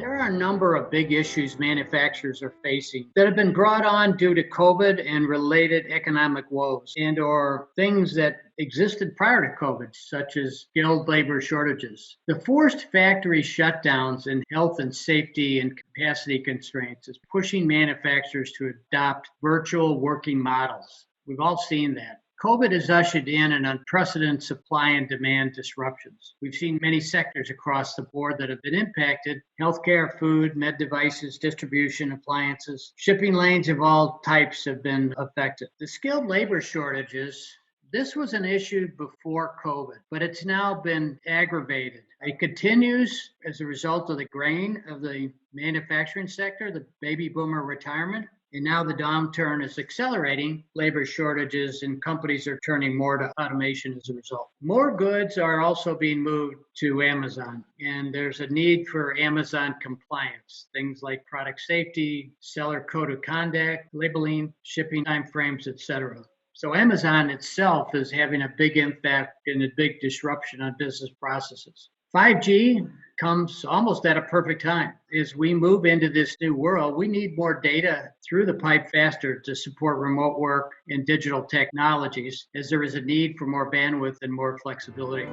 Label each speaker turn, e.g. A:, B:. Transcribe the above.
A: There are a number of big issues manufacturers are facing that have been brought on due to COVID and related economic woes and or things that existed prior to COVID, such as skilled labor shortages. The forced factory shutdowns and health and safety and capacity constraints is pushing manufacturers to adopt virtual working models. We've all seen that. COVID has ushered in an unprecedented supply and demand disruptions. We've seen many sectors across the board that have been impacted: healthcare, food, med devices, distribution, appliances. Shipping lanes of all types have been affected. The skilled labor shortages, this was an issue before COVID, but it's now been aggravated. It continues as a result of the grain of the manufacturing sector, the baby boomer retirement. And now the downturn is accelerating labor shortages, and companies are turning more to automation as a result. More goods are also being moved to Amazon, and there's a need for Amazon compliance, things like product safety, seller code of conduct, labeling, shipping timeframes, etc. So Amazon itself is having a big impact and a big disruption on business processes. 5G comes almost at a perfect time. As we move into this new world, we need more data through the pipe faster to support remote work and digital technologies, as there is a need for more bandwidth and more flexibility.